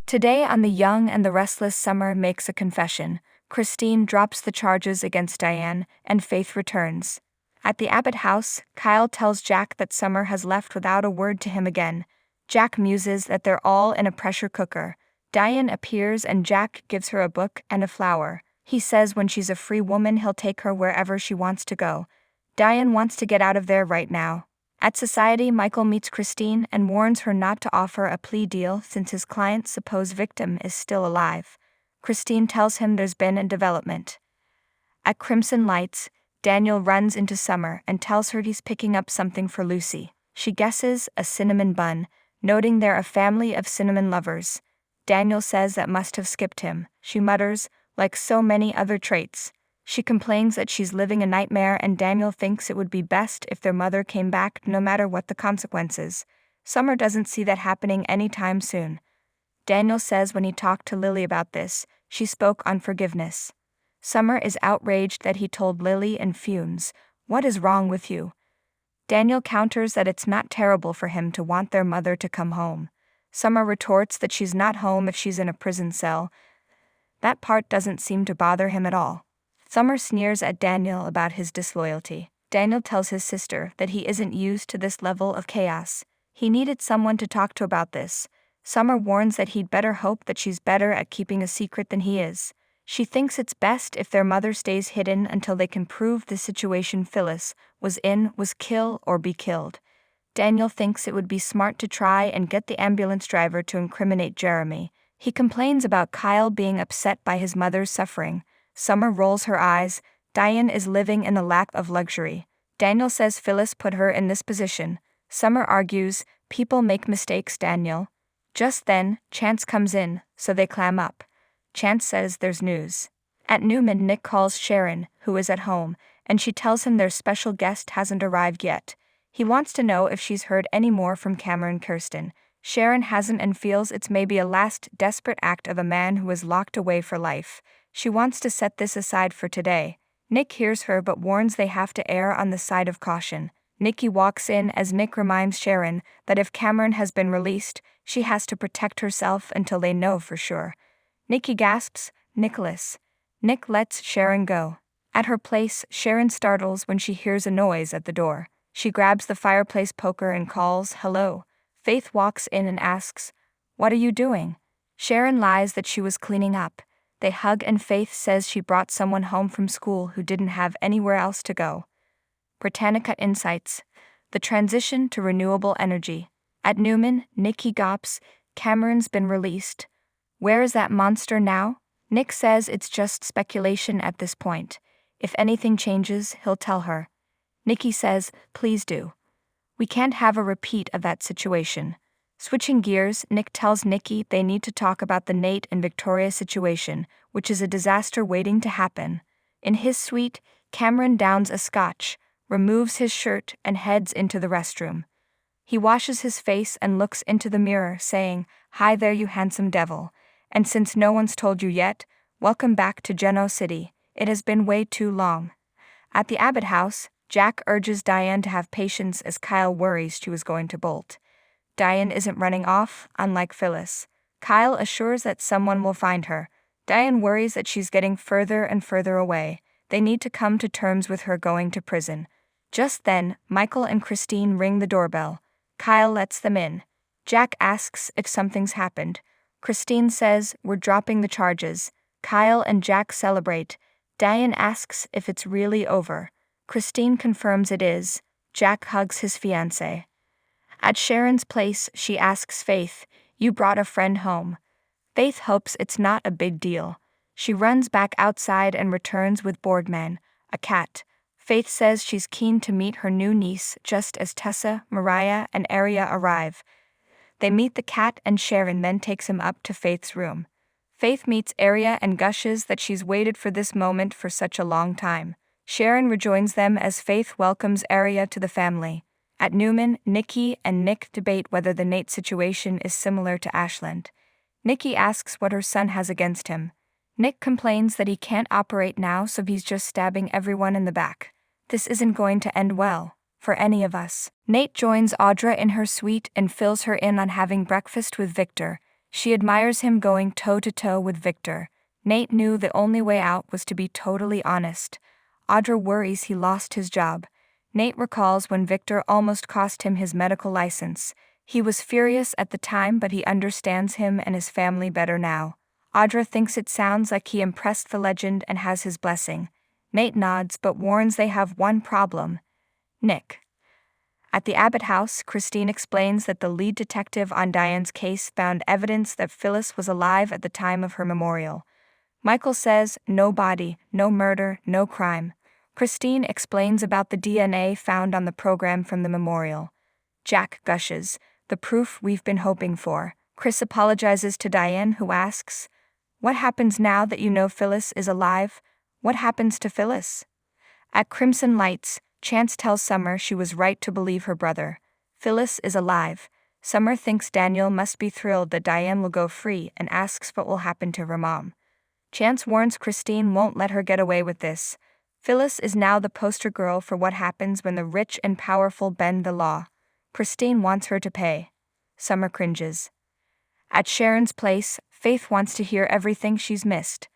Today on The Young and the Restless, Summer makes a confession. Christine drops the charges against Diane, and Faith returns. At the Abbott house, Kyle tells Jack that Summer has left without a word to him again. Jack muses that they're all in a pressure cooker. Diane appears and Jack gives her a book and a flower. He says when she's a free woman he'll take her wherever she wants to go. Diane wants to get out of there right now. At Society, Michael meets Christine and warns her not to offer a plea deal since his client's supposed victim is still alive. Christine tells him there's been a development. At Crimson Lights, Daniel runs into Summer and tells her he's picking up something for Lucy. She guesses a cinnamon bun, noting they're a family of cinnamon lovers. Daniel says that must have skipped him. She mutters, like so many other traits. She complains that she's living a nightmare and Daniel thinks it would be best if their mother came back no matter what the consequences. Summer doesn't see that happening anytime soon. Daniel says when he talked to Lily about this, she spoke on forgiveness. Summer is outraged that he told Lily and fumes, "What is wrong with you?" Daniel counters that it's not terrible for him to want their mother to come home. Summer retorts that she's not home if she's in a prison cell. That part doesn't seem to bother him at all. Summer sneers at Daniel about his disloyalty. Daniel tells his sister that he isn't used to this level of chaos. He needed someone to talk to about this. Summer warns that he'd better hope that she's better at keeping a secret than he is. She thinks it's best if their mother stays hidden until they can prove the situation Phyllis was in was kill or be killed. Daniel thinks it would be smart to try and get the ambulance driver to incriminate Jeremy. He complains about Kyle being upset by his mother's suffering. Summer rolls her eyes. Diane is living in a lack of luxury. Daniel says Phyllis put her in this position. Summer argues, people make mistakes, Daniel. Just then, Chance comes in, so they clam up. Chance says there's news. At Newman, Nick calls Sharon, who is at home, and she tells him their special guest hasn't arrived yet. He wants to know if she's heard any more from Cameron Kirsten. Sharon hasn't and feels it's maybe a last desperate act of a man who is locked away for life. She wants to set this aside for today. Nick hears her but warns they have to err on the side of caution. Nikki walks in as Nick reminds Sharon that if Cameron has been released, she has to protect herself until they know for sure. Nikki gasps, "Nicholas." Nick lets Sharon go. At her place, Sharon startles when she hears a noise at the door. She grabs the fireplace poker and calls, "Hello." Faith walks in and asks, "What are you doing?" Sharon lies that she was cleaning up. They hug and Faith says she brought someone home from school who didn't have anywhere else to go. Britannica Insights. The transition to renewable energy. At Newman, Nikki gops, "Cameron's been released. Where is that monster now?" Nick says it's just speculation at this point. If anything changes, he'll tell her. Nikki says, "Please do. We can't have a repeat of that situation." Switching gears, Nick tells Nikki they need to talk about the Nate and Victoria situation, which is a disaster waiting to happen. In his suite, Cameron downs a scotch, removes his shirt, and heads into the restroom. He washes his face and looks into the mirror, saying, "Hi there, you handsome devil. And since no one's told you yet, welcome back to Geno City. It has been way too long." At the Abbott house, Jack urges Diane to have patience as Kyle worries she was going to bolt. Diane isn't running off, unlike Phyllis. Kyle assures that someone will find her. Diane worries that she's getting further and further away. They need to come to terms with her going to prison. Just then, Michael and Christine ring the doorbell. Kyle lets them in. Jack asks if something's happened. Christine says, "We're dropping the charges." Kyle and Jack celebrate. Diane asks if it's really over. Christine confirms it is. Jack hugs his fiancée. At Sharon's place, she asks Faith, "You brought a friend home." Faith hopes it's not a big deal. She runs back outside and returns with Boardman, a cat. Faith says she's keen to meet her new niece just as Tessa, Mariah, and Aria arrive. They meet the cat and Sharon then takes him up to Faith's room. Faith meets Aria and gushes that she's waited for this moment for such a long time. Sharon rejoins them as Faith welcomes Aria to the family. At Newman, Nikki and Nick debate whether the Nate situation is similar to Ashland. Nikki asks what her son has against him. Nick complains that he can't operate now, so he's just stabbing everyone in the back. This isn't going to end well, for any of us. Nate joins Audra in her suite and fills her in on having breakfast with Victor. She admires him going toe-to-toe with Victor. Nate knew the only way out was to be totally honest. Audra worries he lost his job. Nate recalls when Victor almost cost him his medical license. He was furious at the time, but he understands him and his family better now. Audra thinks it sounds like he impressed the legend and has his blessing. Nate nods but warns they have one problem: Nick. At the Abbott house, Christine explains that the lead detective on Diane's case found evidence that Phyllis was alive at the time of her memorial. Michael says, no body, no murder, no crime. Christine explains about the DNA found on the program from the memorial. Jack gushes, the proof we've been hoping for. Chris apologizes to Diane, who asks, what happens now that you know Phyllis is alive? What happens to Phyllis? At Crimson Lights, Chance tells Summer she was right to believe her brother. Phyllis is alive. Summer thinks Daniel must be thrilled that Diane will go free and asks what will happen to her mom. Chance warns Christine won't let her get away with this. Phyllis is now the poster girl for what happens when the rich and powerful bend the law. Christine wants her to pay. Summer cringes. At Sharon's place, Faith wants to hear everything she's missed.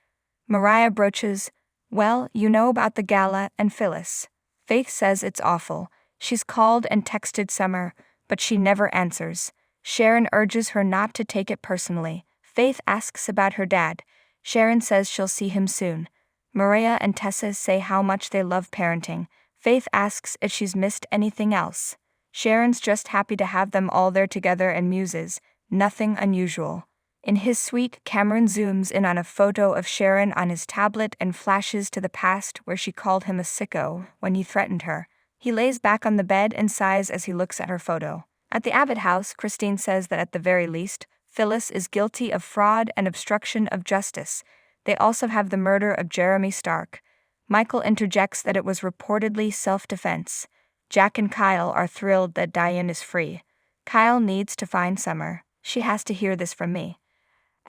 Mariah broaches, well, you know about the gala and Phyllis. Faith says it's awful. She's called and texted Summer, but she never answers. Sharon urges her not to take it personally. Faith asks about her dad. Sharon says she'll see him soon. Maria and Tessa say how much they love parenting. Faith asks if she's missed anything else. Sharon's just happy to have them all there together and muses, nothing unusual. In his suite, Cameron zooms in on a photo of Sharon on his tablet and flashes to the past where she called him a sicko when he threatened her. He lays back on the bed and sighs as he looks at her photo. At the Abbott house, Christine says that at the very least, Phyllis is guilty of fraud and obstruction of justice. They also have the murder of Jeremy Stark. Michael interjects that it was reportedly self-defense. Jack and Kyle are thrilled that Diane is free. Kyle needs to find Summer. She has to hear this from me.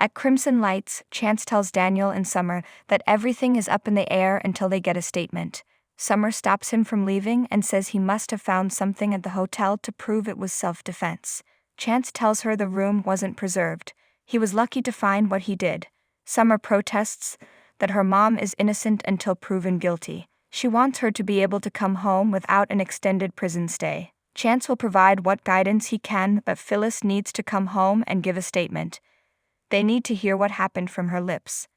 At Crimson Lights, Chance tells Daniel and Summer that everything is up in the air until they get a statement. Summer stops him from leaving and says he must have found something at the hotel to prove it was self-defense. Chance tells her the room wasn't preserved. He was lucky to find what he did. Summer protests that her mom is innocent until proven guilty. She wants her to be able to come home without an extended prison stay. Chance will provide what guidance he can, but Phyllis needs to come home and give a statement. They need to hear what happened from her lips.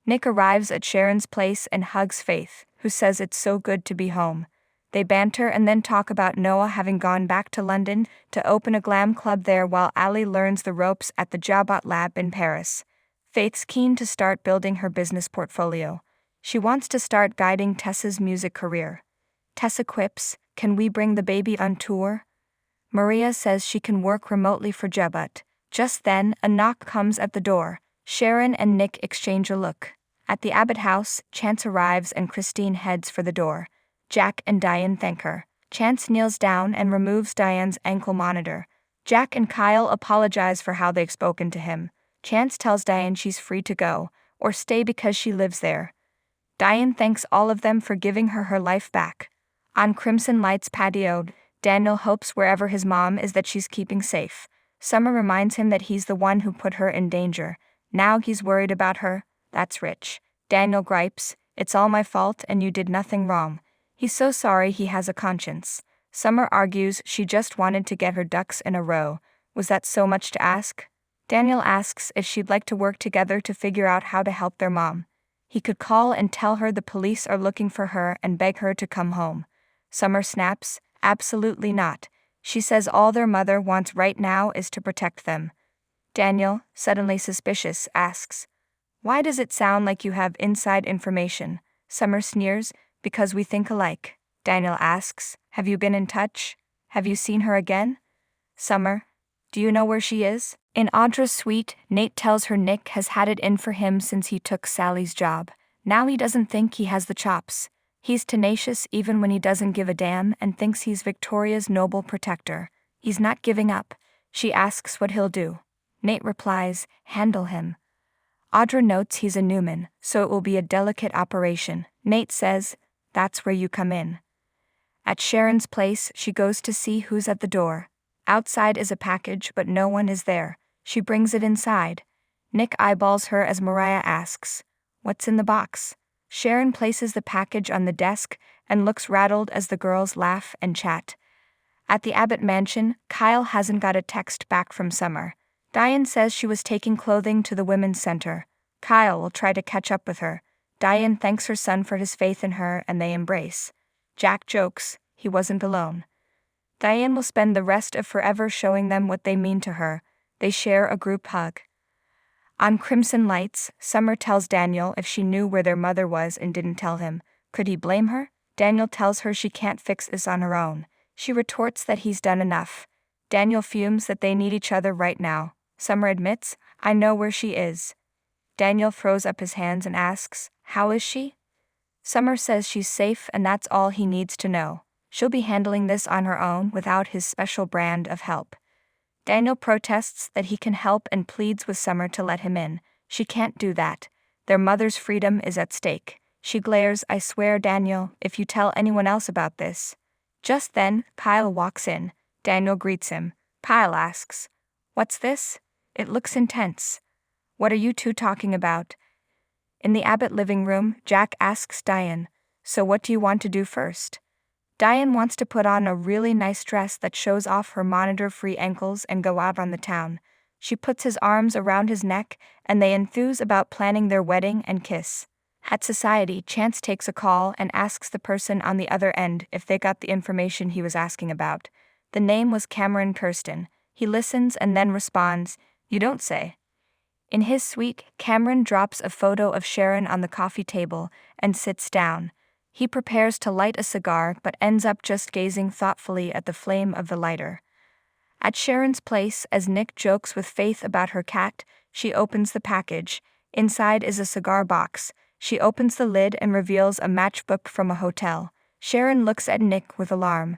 Nick arrives at Sharon's place and hugs Faith, who says it's so good to be home. They banter and then talk about Noah having gone back to London to open a glam club there while Allie learns the ropes at the Jabot lab in Paris. Faith's keen to start building her business portfolio. She wants to start guiding Tessa's music career. Tessa quips, can we bring the baby on tour? Maria says she can work remotely for Jabot. Just then, a knock comes at the door. Sharon and Nick exchange a look. At the Abbott house, Chance arrives and Christine heads for the door. Jack and Diane thank her. Chance kneels down and removes Diane's ankle monitor. Jack and Kyle apologize for how they've spoken to him. Chance tells Diane she's free to go, or stay because she lives there. Diane thanks all of them for giving her life back. On Crimson Light's patio, Daniel hopes wherever his mom is that she's keeping safe. Summer reminds him that he's the one who put her in danger. Now he's worried about her. That's rich. Daniel gripes, it's all my fault and you did nothing wrong. He's so sorry he has a conscience. Summer argues she just wanted to get her ducks in a row. Was that so much to ask? Daniel asks if she'd like to work together to figure out how to help their mom. He could call and tell her the police are looking for her and beg her to come home. Summer snaps, absolutely not. She says all their mother wants right now is to protect them. Daniel, suddenly suspicious, asks, why does it sound like you have inside information? Summer sneers, because we think alike. Daniel asks, have you been in touch? Have you seen her again? Summer, do you know where she is? In Audra's suite, Nate tells her Nick has had it in for him since he took Sally's job. Now he doesn't think he has the chops. He's tenacious even when he doesn't give a damn and thinks he's Victoria's noble protector. He's not giving up. She asks what he'll do. Nate replies, handle him. Audra notes he's a Newman, so it will be a delicate operation. Nate says, that's where you come in. At Sharon's place, she goes to see who's at the door. Outside is a package, but no one is there. She brings it inside. Nick eyeballs her as Mariah asks, "What's in the box?" Sharon places the package on the desk and looks rattled as the girls laugh and chat. At the Abbott mansion, Kyle hasn't got a text back from Summer. Diane says she was taking clothing to the women's center. Kyle will try to catch up with her. Diane thanks her son for his faith in her and they embrace. Jack jokes, he wasn't alone. Diane will spend the rest of forever showing them what they mean to her. They share a group hug. On Crimson Lights, Summer tells Daniel if she knew where their mother was and didn't tell him. Could he blame her? Daniel tells her she can't fix this on her own. She retorts that he's done enough. Daniel fumes that they need each other right now. Summer admits, "I know where she is." Daniel throws up his hands and asks, "How is she?" Summer says she's safe and that's all he needs to know. She'll be handling this on her own without his special brand of help. Daniel protests that he can help and pleads with Summer to let him in. She can't do that. Their mother's freedom is at stake. She glares, "I swear, Daniel, if you tell anyone else about this." Just then, Kyle walks in. Daniel greets him. Kyle asks, "What's this? It looks intense. What are you two talking about?" In the Abbott living room, Jack asks Diane, "So what do you want to do first?" Diane wants to put on a really nice dress that shows off her monitor-free ankles and go out on the town. She puts his arms around his neck and they enthuse about planning their wedding and kiss. At Society, Chance takes a call and asks the person on the other end if they got the information he was asking about. The name was Cameron Kirsten. He listens and then responds, "You don't say." In his suite, Cameron drops a photo of Sharon on the coffee table and sits down. He prepares to light a cigar but ends up just gazing thoughtfully at the flame of the lighter. At Sharon's place, as Nick jokes with Faith about her cat, she opens the package. Inside is a cigar box. She opens the lid and reveals a matchbook from a hotel. Sharon looks at Nick with alarm.